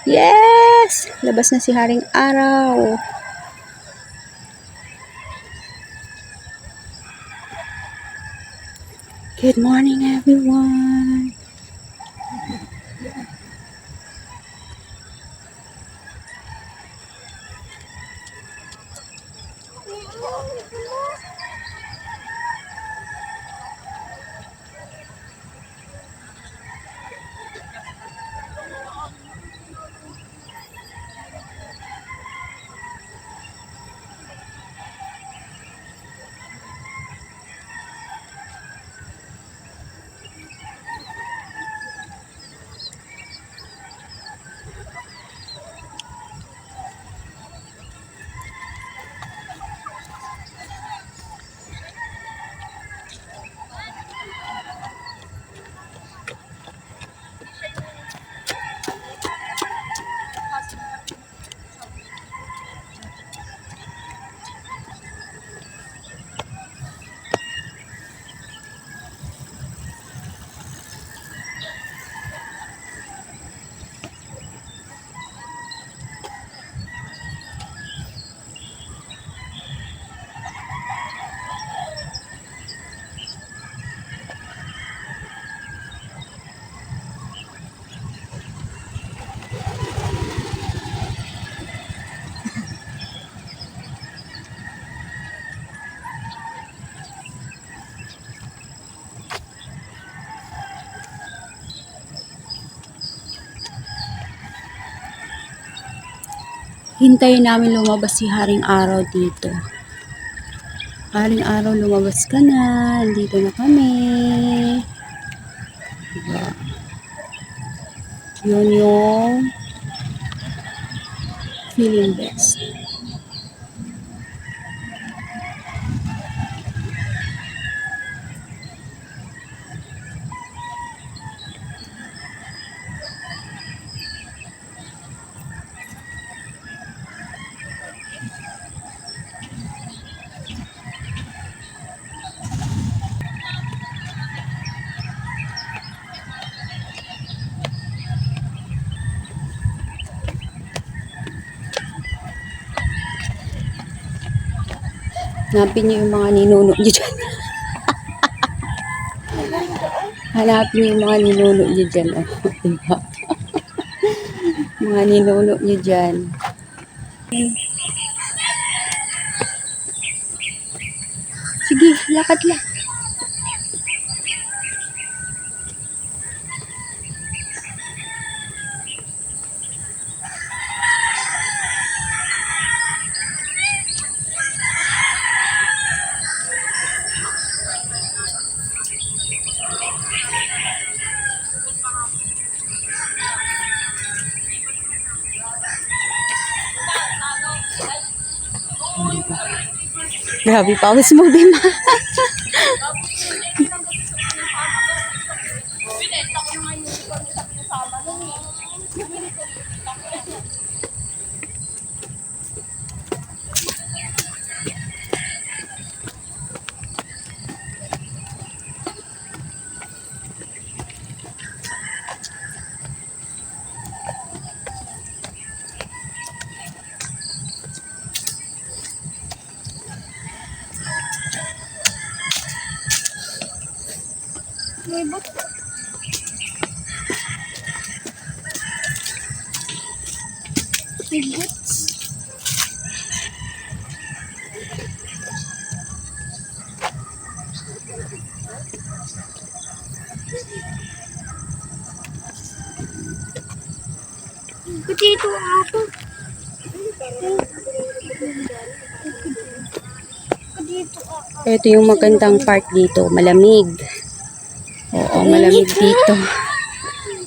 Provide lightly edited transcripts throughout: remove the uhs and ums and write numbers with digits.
Yes! Labas na si Haring Araw. Good morning, everyone. Hintayin namin lumabas si Haring Araw dito. Haring Araw, lumabas ka na. Dito na kami. Diba? Yun yung feeling best. Hanapin niyo yung mga ninuno niyo dyan. Hanapin niyo yung mga ninuno niyo dyan. Oh. Diba? Mga ninuno niyo dyan. Sige, lakad lang. Grabe, pawis mo, Bima. May boots. May boots. Dito ako. Ito yung magandang part dito, malamig. Oo, malamig dito.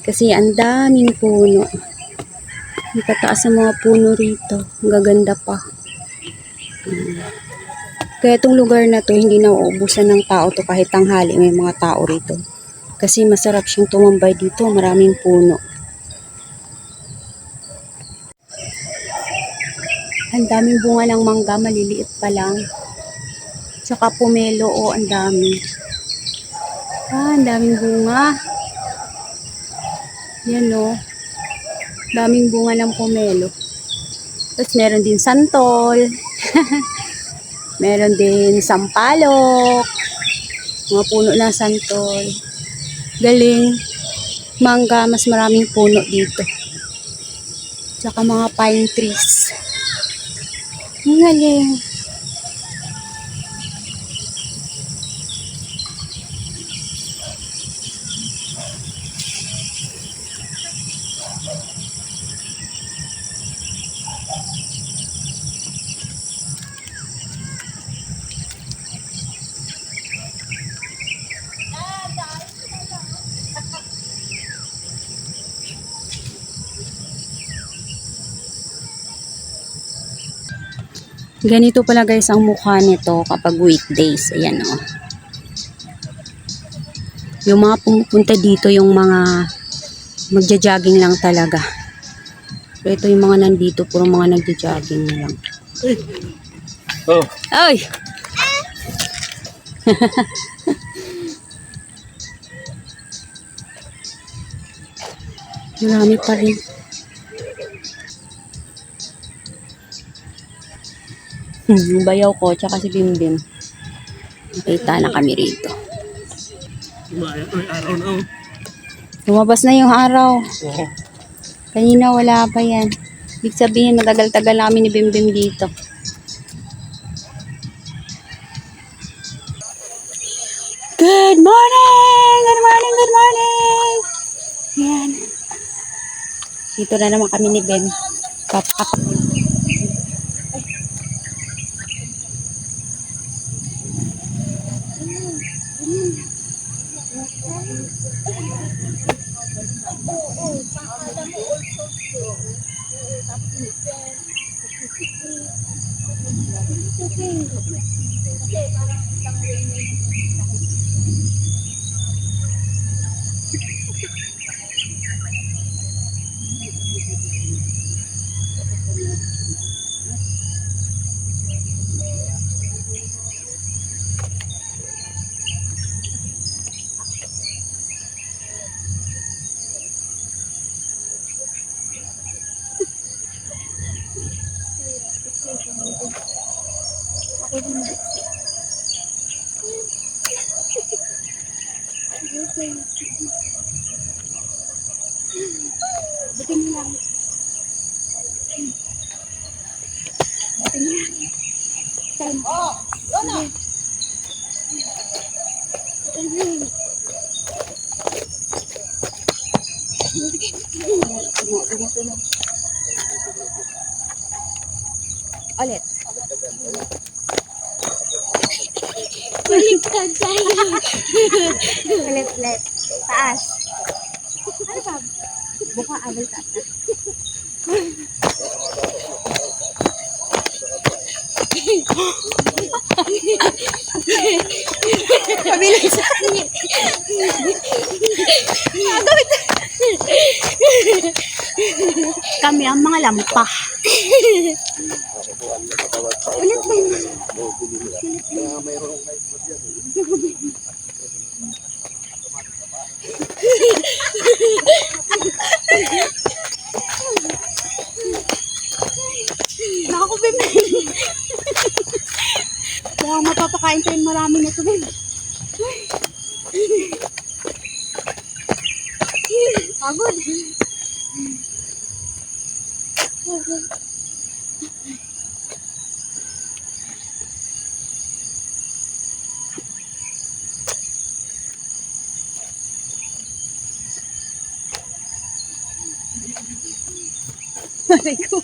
Kasi ang daming puno. Ang tataas ng mga puno rito. Ang gaganda pa. Kaya itong lugar na to, hindi na uubusan ng tao to kahit tanghali may mga tao rito. Kasi masarap siyang tumambay dito. Maraming puno. Ang daming bunga ng mangga, maliliit pa lang. Tsaka pomelo, ang dami. Ang daming bunga. Yan o. Daming bunga ng pomelo. Tapos meron din santol. Meron din sampalok. Mga puno ng santol. Galing. Mangga, mas maraming puno dito. Tsaka mga pine trees. Ang galing. Ganito pala guys ang mukha nito kapag weekdays. Ayan o. Yung mga pumupunta dito, yung mga magja-jogging lang talaga. Pero ito yung mga nandito, puro mga nagja-jogging lang. Oh. Ay! Marami pa rin. Yung bayaw ko, tsaka si Bimbim. Nakita na kami rito. May araw na oh. Lumabas na yung araw. Oo. Kanina wala pa yan. Ibig sabihin, matagal-tagal namin ni Bimbim dito. Good morning! Good morning! Good morning! Yan. Dito na naman kami ni Bim. Ulit. Baliktad tayo. Ulit. Taas. Ano ba? Buka abay taas. Pabilisan. Kami ang mga lampa. Ulit ba yun? Nakakubim. Kaya mapapakain tayo marami na subim. Pagod. Aray ko.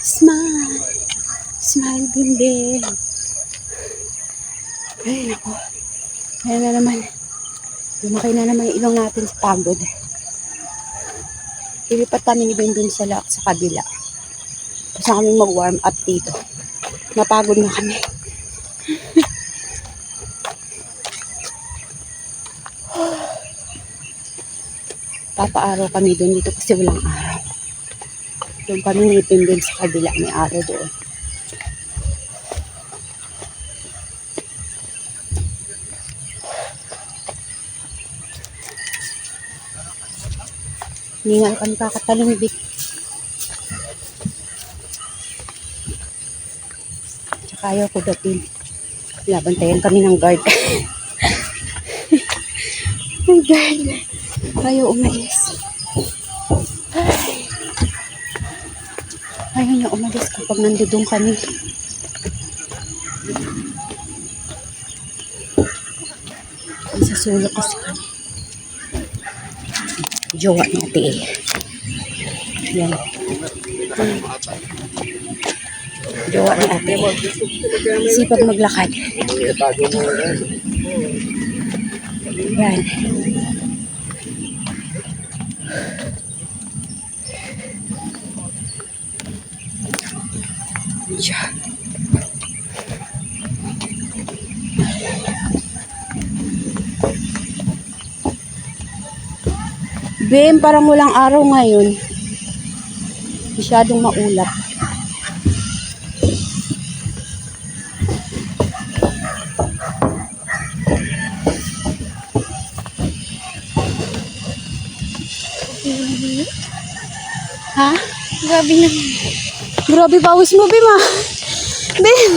Smile. Smile, bimbe. Ay, ako. Ayan na naman. Lumakay na naman yung ilong natin sa pagod. Ilipat kami ni Bindin sa kabila. Tapos na kami mag-warm up dito. Napagod na kami. Papaaraw kami doon dito kasi walang araw. Doon kami ni Bindin sa kabila. May araw doon. Hindi nga kami kakatalumbik. Tsaka ayaw ko dating. Labantayan kami ng guard. May guard. Ayaw umalis. Ayaw niya umalis kapag nandudong kami. Sa sulok kasi kami. Jowa natin. Yan. Jowa natin. Sipag maglakad. Yan. Diyan. Bem, parang walang araw ngayon. Masyadong maulap. Ha? Grabe na. Grabe, bawis mo, Bem, ah. Bem.